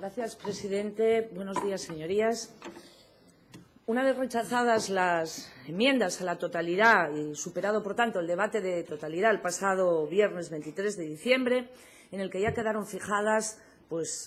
Gracias, presidente. Buenos días, señorías. Una vez rechazadas las enmiendas a la totalidad y superado, por tanto, el debate de totalidad el pasado viernes 23 de diciembre, en el que ya quedaron fijadas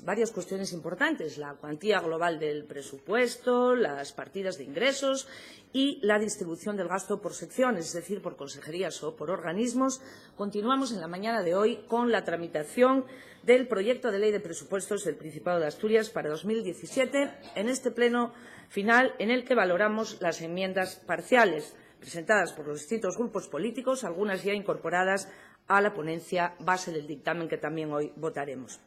varias cuestiones importantes: la cuantía global del presupuesto, las partidas de ingresos y la distribución del gasto por secciones, es decir, por consejerías o por organismos. Continuamos en la mañana de hoy con la tramitación del proyecto de ley de presupuestos del Principado de Asturias para 2017, en este pleno final en el que valoramos las enmiendas parciales presentadas por los distintos grupos políticos, algunas ya incorporadas a la ponencia base del dictamen que también hoy votaremos.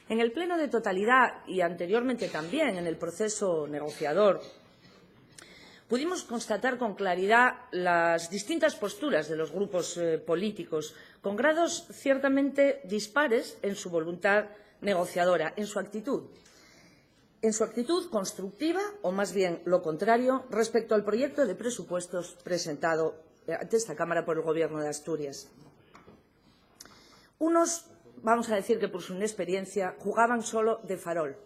En el pleno de totalidad y anteriormente también en el proceso negociador, pudimos constatar con claridad las distintas posturas de los grupos políticos, con grados ciertamente dispares en su voluntad negociadora, en su actitud constructiva, o más bien lo contrario, respecto al proyecto de presupuestos presentado ante esta Cámara por el Gobierno de Asturias. Unos, vamos a decir que por su inexperiencia, jugaban solo de farol,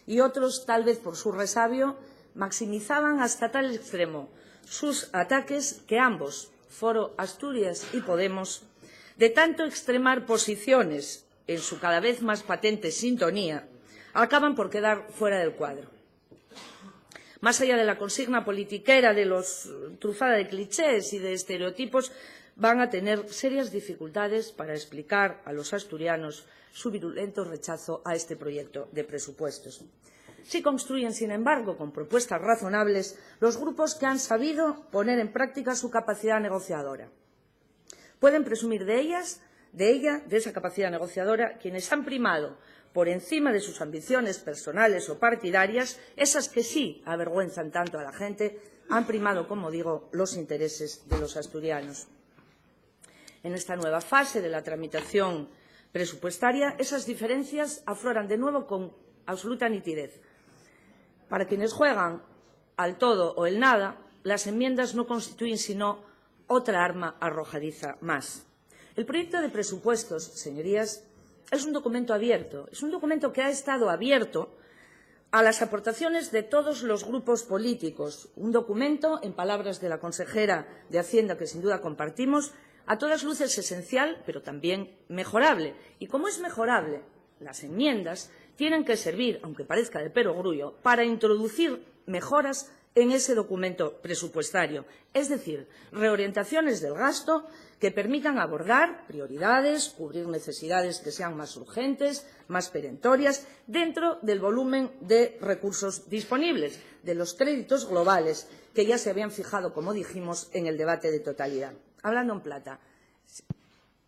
y otros, tal vez por su resabio, maximizaban hasta tal extremo sus ataques que ambos, Foro Asturias y Podemos, de tanto extremar posiciones en su cada vez más patente sintonía, acaban por quedar fuera del cuadro. Más allá de la consigna politiquera de los trufada de clichés y de estereotipos, van a tener serias dificultades para explicar a los asturianos su virulento rechazo a este proyecto de presupuestos. Sí construyen, sin embargo, con propuestas razonables, los grupos que han sabido poner en práctica su capacidad negociadora. Pueden presumir de esa capacidad negociadora, quienes han primado por encima de sus ambiciones personales o partidarias, esas que sí avergüenzan tanto a la gente, han primado, como digo, los intereses de los asturianos. En esta nueva fase de la tramitación presupuestaria, esas diferencias afloran de nuevo con absoluta nitidez. Para quienes juegan al todo o el nada, las enmiendas no constituyen sino otra arma arrojadiza más. El proyecto de presupuestos, señorías, es un documento abierto, es un documento que ha estado abierto a las aportaciones de todos los grupos políticos, un documento, en palabras de la consejera de Hacienda, que sin duda compartimos, a todas luces esencial, pero también mejorable. Y como es mejorable, las enmiendas tienen que servir, aunque parezca de perogrullo, para introducir mejoras en ese documento presupuestario, es decir, reorientaciones del gasto que permitan abordar prioridades, cubrir necesidades que sean más urgentes, más perentorias, dentro del volumen de recursos disponibles, de los créditos globales que ya se habían fijado, como dijimos, en el debate de totalidad. Hablando en plata,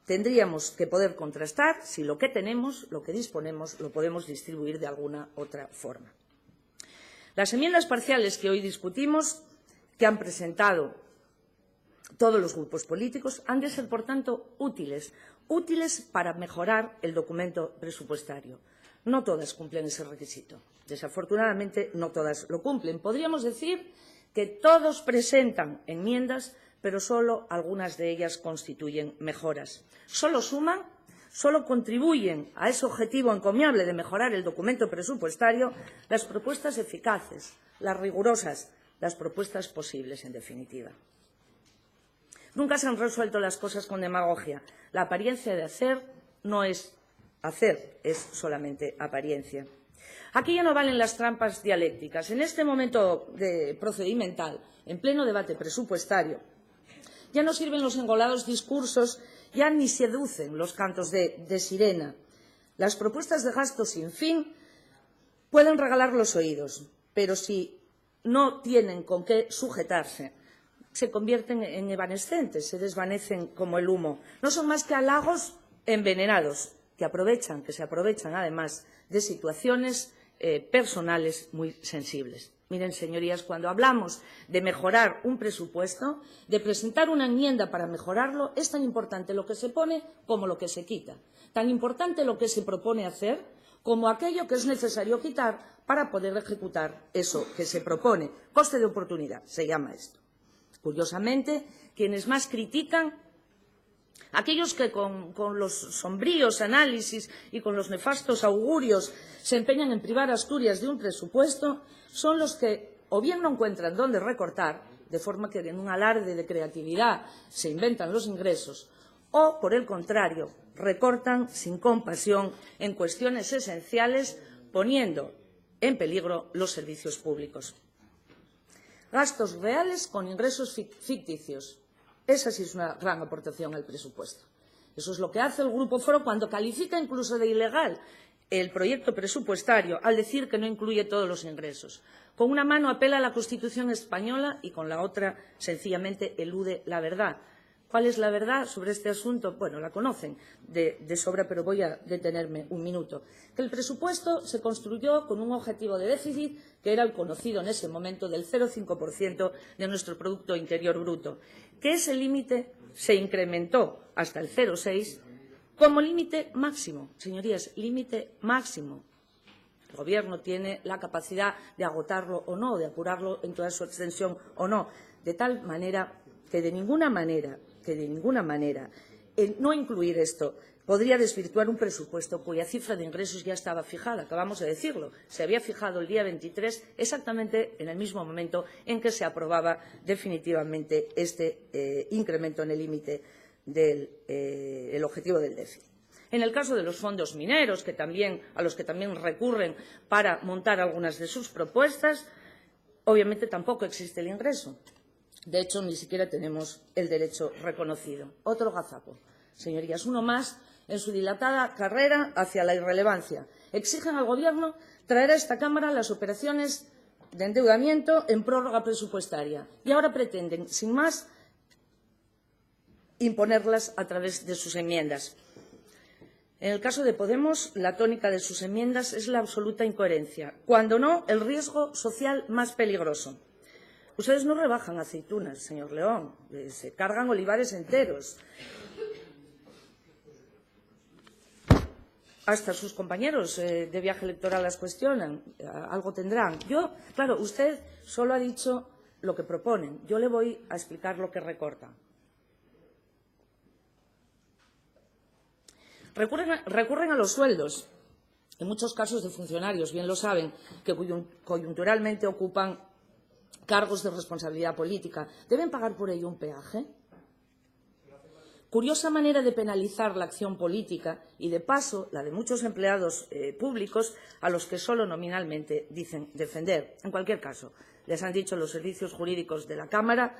tendríamos que poder contrastar si lo que tenemos, lo que disponemos, lo podemos distribuir de alguna otra forma. Las enmiendas parciales que hoy discutimos, que han presentado todos los grupos políticos, han de ser, por tanto, útiles para mejorar el documento presupuestario. No todas cumplen ese requisito. Desafortunadamente, no todas lo cumplen. Podríamos decir que todos presentan enmiendas, pero solo algunas de ellas constituyen mejoras. Solo suman, solo contribuyen a ese objetivo encomiable de mejorar el documento presupuestario las propuestas eficaces, las rigurosas, las propuestas posibles, en definitiva. Nunca se han resuelto las cosas con demagogia. La apariencia de hacer no es hacer, es solamente apariencia. Aquí ya no valen las trampas dialécticas. En este momento procedimental, en pleno debate presupuestario, ya no sirven los engolados discursos, ya ni seducen los cantos de sirena. Las propuestas de gasto sin fin pueden regalar los oídos, pero si no tienen con qué sujetarse, se convierten en evanescentes, se desvanecen como el humo. No son más que halagos envenenados que se aprovechan además de situaciones personales muy sensibles. Miren, señorías, cuando hablamos de mejorar un presupuesto, de presentar una enmienda para mejorarlo, es tan importante lo que se pone como lo que se quita. Tan importante lo que se propone hacer como aquello que es necesario quitar para poder ejecutar eso que se propone. Coste de oportunidad, se llama esto. Curiosamente, quienes más critican Aquellos que con los sombríos análisis y con los nefastos augurios se empeñan en privar a Asturias de un presupuesto son los que o bien no encuentran dónde recortar, de forma que en un alarde de creatividad se inventan los ingresos, o, por el contrario, recortan sin compasión en cuestiones esenciales, poniendo en peligro los servicios públicos. Gastos reales con ingresos ficticios. Esa sí es una gran aportación al presupuesto. Eso es lo que hace el Grupo Foro cuando califica incluso de ilegal el proyecto presupuestario al decir que no incluye todos los ingresos. Con una mano apela a la Constitución española y con la otra sencillamente elude la verdad. ¿Cuál es la verdad sobre este asunto? Bueno, la conocen de sobra, pero voy a detenerme un minuto. Que el presupuesto se construyó con un objetivo de déficit que era el conocido en ese momento del 0,5% de nuestro Producto Interior Bruto, que ese límite se incrementó hasta el 0,6% como límite máximo. Señorías, límite máximo. El Gobierno tiene la capacidad de agotarlo o no, de apurarlo en toda su extensión o no, de tal manera que de ninguna manera no incluir esto podría desvirtuar un presupuesto cuya cifra de ingresos ya estaba fijada. Acabamos de decirlo. Se había fijado el día 23, exactamente en el mismo momento en que se aprobaba definitivamente este incremento en el límite del objetivo del déficit. En el caso de los fondos mineros, a los que también recurren para montar algunas de sus propuestas, obviamente tampoco existe el ingreso. De hecho, ni siquiera tenemos el derecho reconocido. Otro gazapo, señorías, uno más en su dilatada carrera hacia la irrelevancia. Exigen al Gobierno traer a esta Cámara las operaciones de endeudamiento en prórroga presupuestaria y ahora pretenden, sin más, imponerlas a través de sus enmiendas. En el caso de Podemos, la tónica de sus enmiendas es la absoluta incoherencia, cuando no el riesgo social más peligroso. Ustedes no rebajan aceitunas, señor León, se cargan olivares enteros. Hasta sus compañeros de viaje electoral las cuestionan, algo tendrán. Claro, usted solo ha dicho lo que proponen. Yo le voy a explicar lo que recorta. Recurren a los sueldos, en muchos casos de funcionarios, bien lo saben, que coyunturalmente ocupan cargos de responsabilidad política. ¿Deben pagar por ello un peaje? Curiosa manera de penalizar la acción política y, de paso, la de muchos empleados públicos a los que solo nominalmente dicen defender. En cualquier caso, les han dicho los servicios jurídicos de la Cámara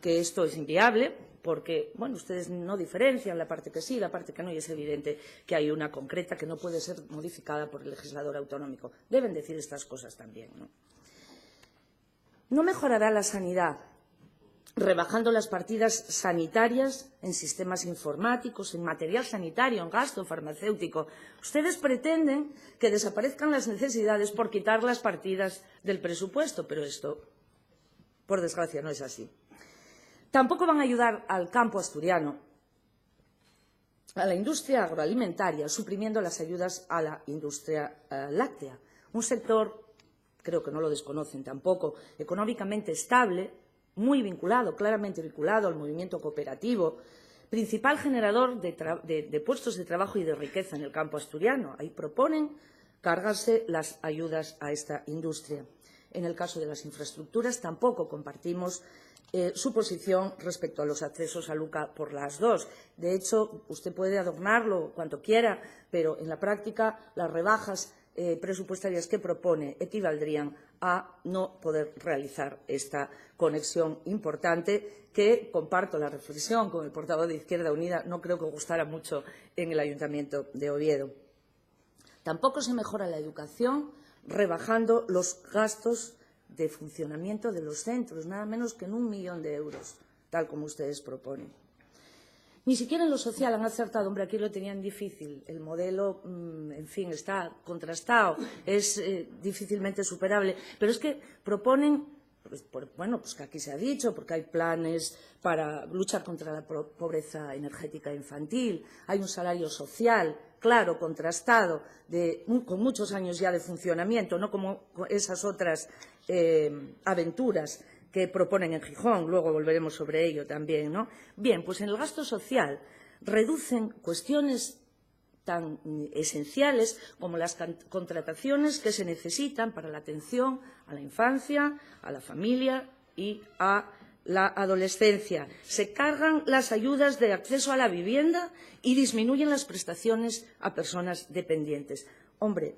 que esto es inviable porque, bueno, ustedes no diferencian la parte que sí, la parte que no, y es evidente que hay una concreta que no puede ser modificada por el legislador autonómico. Deben decir estas cosas también, ¿no? No mejorará la sanidad rebajando las partidas sanitarias en sistemas informáticos, en material sanitario, en gasto farmacéutico. Ustedes pretenden que desaparezcan las necesidades por quitar las partidas del presupuesto, pero esto, por desgracia, no es así. Tampoco van a ayudar al campo asturiano, a la industria agroalimentaria, suprimiendo las ayudas a la industria láctea, un sector, creo que no lo desconocen tampoco, económicamente estable, muy vinculado, claramente vinculado al movimiento cooperativo, principal generador de puestos de trabajo y de riqueza en el campo asturiano. Ahí proponen cargarse las ayudas a esta industria. En el caso de las infraestructuras tampoco compartimos su posición respecto a los accesos a Luca por las dos. De hecho, usted puede adornarlo cuanto quiera, pero en la práctica las rebajas presupuestarias que propone equivaldrían a no poder realizar esta conexión importante que, comparto la reflexión con el portavoz de Izquierda Unida, no creo que gustara mucho en el Ayuntamiento de Oviedo. Tampoco se mejora la educación rebajando los gastos de funcionamiento de los centros, nada menos que en 1 millón de euros, tal como ustedes proponen. Ni siquiera en lo social han acertado. Hombre, aquí lo tenían difícil. El modelo, en fin, está contrastado, es difícilmente superable. Pero es que proponen, pues que aquí se ha dicho, porque hay planes para luchar contra la pobreza energética infantil, hay un salario social claro, contrastado, con muchos años ya de funcionamiento, no como esas otras aventuras que proponen en Gijón, luego volveremos sobre ello también, ¿no? Bien, pues en el gasto social reducen cuestiones tan esenciales como las contrataciones que se necesitan para la atención a la infancia, a la familia y a la adolescencia. Se cargan las ayudas de acceso a la vivienda y disminuyen las prestaciones a personas dependientes. Hombre,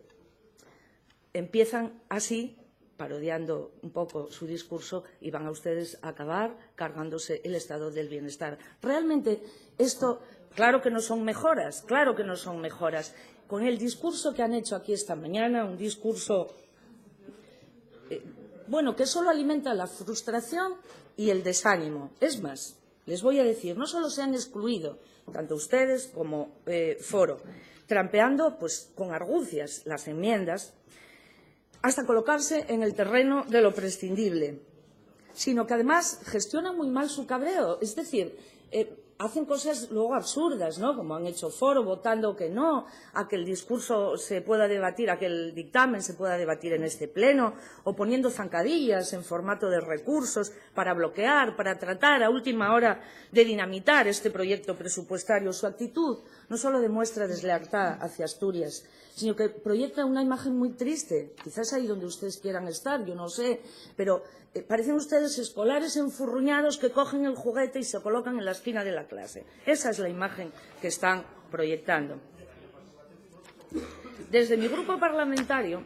empiezan así, parodiando un poco su discurso, y van a ustedes a acabar cargándose el estado del bienestar. Realmente esto, claro que no son mejoras, claro que no son mejoras. Con el discurso que han hecho aquí esta mañana, un discurso bueno, que solo alimenta la frustración y el desánimo. Es más, les voy a decir, no solo se han excluido, tanto ustedes como Foro, trampeando pues, con argucias las enmiendas, hasta colocarse en el terreno de lo prescindible, sino que además gestionan muy mal su cabreo. Es decir, hacen cosas luego absurdas, ¿no? Como han hecho Foro, votando que no, a que el discurso se pueda debatir, a que el dictamen se pueda debatir en este pleno, o poniendo zancadillas en formato de recursos para bloquear, para tratar a última hora de dinamitar este proyecto presupuestario. Su actitud no solo demuestra deslealtad hacia Asturias, sino que proyecta una imagen muy triste. Quizás ahí donde ustedes quieran estar, yo no sé, pero parecen ustedes escolares enfurruñados que cogen el juguete y se colocan en la esquina de la clase. Esa es la imagen que están proyectando. Desde mi grupo parlamentario,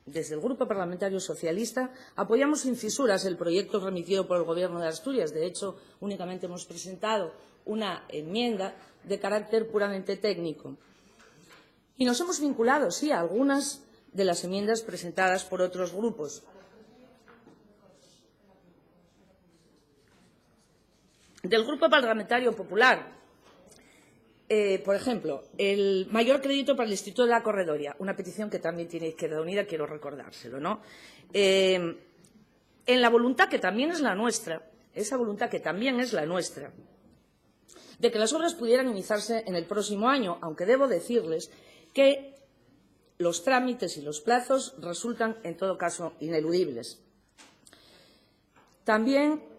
desde el Grupo Parlamentario Socialista, apoyamos sin fisuras el proyecto remitido por el Gobierno de Asturias. De hecho, únicamente hemos presentado una enmienda de carácter puramente técnico. Y nos hemos vinculado, sí, a algunas de las enmiendas presentadas por otros grupos. Del Grupo Parlamentario Popular, por ejemplo, el mayor crédito para el Instituto de la Corredoria, una petición que también tiene Izquierda Unida, quiero recordárselo, ¿no? En la voluntad que también es la nuestra, esa voluntad que también es la nuestra, de que las obras pudieran iniciarse en el próximo año, aunque debo decirles que los trámites y los plazos resultan, en todo caso, ineludibles. También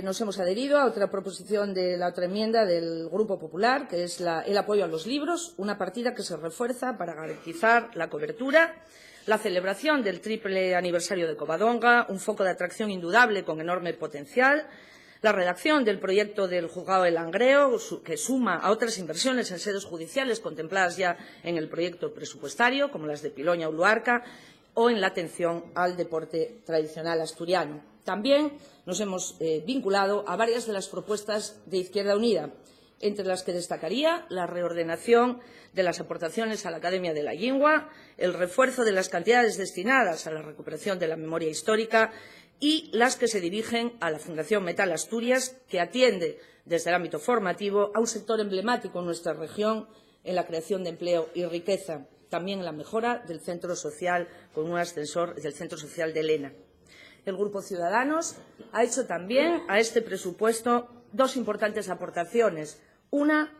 nos hemos adherido a otra proposición de la otra enmienda del Grupo Popular, que es el apoyo a los libros, una partida que se refuerza para garantizar la cobertura, la celebración del triple aniversario de Covadonga, un foco de atracción indudable con enorme potencial, la redacción del proyecto del Juzgado de Langreo, que suma a otras inversiones en sedes judiciales contempladas ya en el proyecto presupuestario, como las de Piloña o Luarca, o en la atención al deporte tradicional asturiano. También nos hemos vinculado a varias de las propuestas de Izquierda Unida, entre las que destacaría la reordenación de las aportaciones a la Academia de la Llingua, el refuerzo de las cantidades destinadas a la recuperación de la memoria histórica y las que se dirigen a la Fundación Metal Asturias, que atiende desde el ámbito formativo a un sector emblemático en nuestra región en la creación de empleo y riqueza, también en la mejora del centro social con un ascensor del Centro Social de Elena. El Grupo Ciudadanos ha hecho también a este presupuesto dos importantes aportaciones. Una,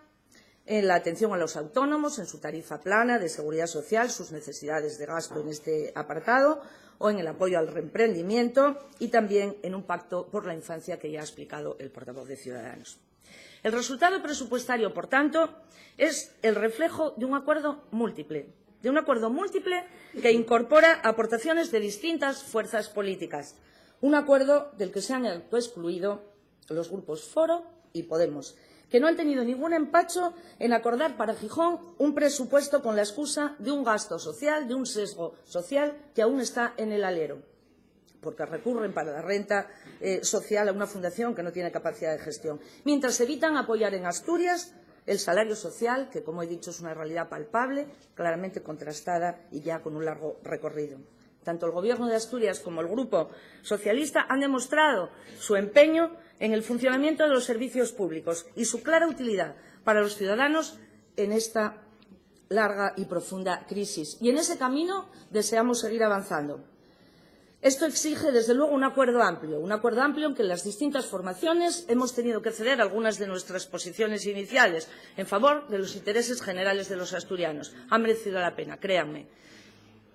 en la atención a los autónomos, en su tarifa plana de seguridad social, sus necesidades de gasto en este apartado, o en el apoyo al reemprendimiento, y también en un pacto por la infancia que ya ha explicado el portavoz de Ciudadanos. El resultado presupuestario, por tanto, es el reflejo de un acuerdo múltiple, que incorpora aportaciones de distintas fuerzas políticas. Un acuerdo del que se han excluido los grupos Foro y Podemos, que no han tenido ningún empacho en acordar para Gijón un presupuesto con la excusa de un gasto social, de un sesgo social que aún está en el alero, porque recurren para la renta social a una fundación que no tiene capacidad de gestión, mientras evitan apoyar en Asturias el salario social, que, como he dicho, es una realidad palpable, claramente contrastada y ya con un largo recorrido. Tanto el Gobierno de Asturias como el Grupo Socialista han demostrado su empeño en el funcionamiento de los servicios públicos y su clara utilidad para los ciudadanos en esta larga y profunda crisis. Y en ese camino deseamos seguir avanzando. Esto exige, desde luego, un acuerdo amplio en que las distintas formaciones hemos tenido que ceder algunas de nuestras posiciones iniciales en favor de los intereses generales de los asturianos. Ha merecido la pena, créanme.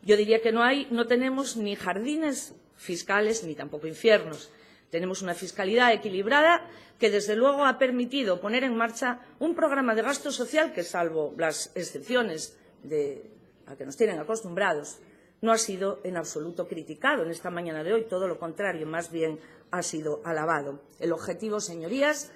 Yo diría que no tenemos ni jardines fiscales ni tampoco infiernos. Tenemos una fiscalidad equilibrada que, desde luego, ha permitido poner en marcha un programa de gasto social que, salvo las excepciones a que nos tienen acostumbrados, no ha sido en absoluto criticado en esta mañana de hoy. Todo lo contrario, más bien ha sido alabado. El objetivo, señorías,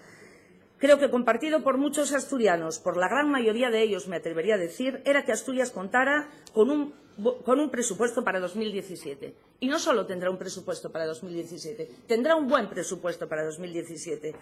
creo que compartido por muchos asturianos, por la gran mayoría de ellos, me atrevería a decir, era que Asturias contara con un presupuesto para 2017. Y no solo tendrá un presupuesto para 2017, tendrá un buen presupuesto para 2017.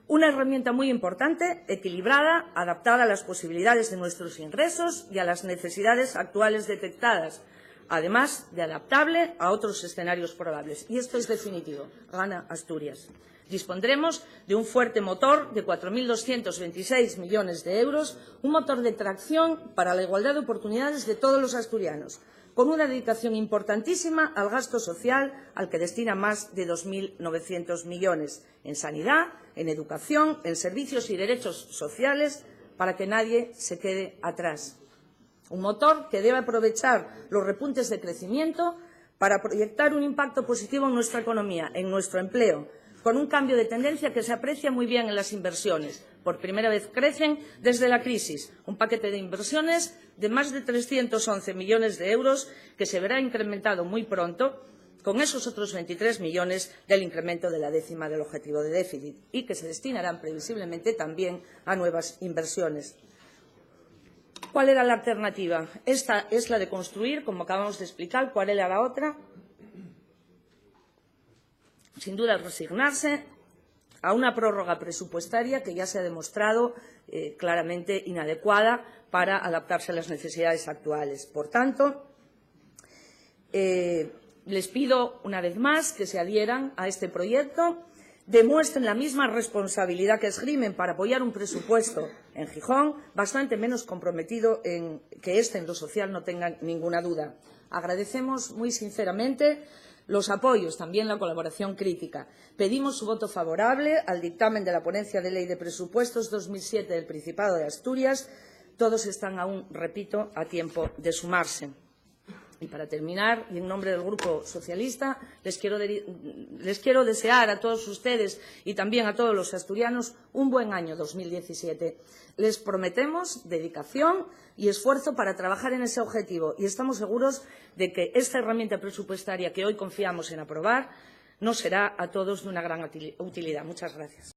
Una herramienta muy importante, equilibrada, adaptada a las posibilidades de nuestros ingresos y a las necesidades actuales detectadas, además de adaptable a otros escenarios probables. Y esto es definitivo. Gana Asturias. Dispondremos de un fuerte motor de 4.226 millones de euros, un motor de tracción para la igualdad de oportunidades de todos los asturianos, con una dedicación importantísima al gasto social, al que destina más de 2.900 millones, en sanidad, en educación, en servicios y derechos sociales, para que nadie se quede atrás. Un motor que debe aprovechar los repuntes de crecimiento para proyectar un impacto positivo en nuestra economía, en nuestro empleo, con un cambio de tendencia que se aprecia muy bien en las inversiones. Por primera vez crecen desde la crisis. Un paquete de inversiones de más de 311 millones de euros que se verá incrementado muy pronto con esos otros 23 millones del incremento de la décima del objetivo de déficit y que se destinarán previsiblemente también a nuevas inversiones. ¿Cuál era la alternativa? Esta es la de construir, como acabamos de explicar. ¿Cuál era la otra? Sin duda, resignarse a una prórroga presupuestaria que ya se ha demostrado claramente inadecuada para adaptarse a las necesidades actuales. Por tanto, les pido una vez más que se adhieran a este proyecto, demuestren la misma responsabilidad que esgrimen para apoyar un presupuesto en Gijón, bastante menos comprometido en que en lo social no tengan ninguna duda. Agradecemos muy sinceramente los apoyos, también la colaboración crítica. Pedimos su voto favorable al dictamen de la Ponencia de Ley de Presupuestos 2007 del Principado de Asturias. Todos están aún, repito, a tiempo de sumarse. Y para terminar, y en nombre del Grupo Socialista, les quiero desear a todos ustedes y también a todos los asturianos un buen año 2017. Les prometemos dedicación y esfuerzo para trabajar en ese objetivo y estamos seguros de que esta herramienta presupuestaria que hoy confiamos en aprobar nos será a todos de una gran utilidad. Muchas gracias.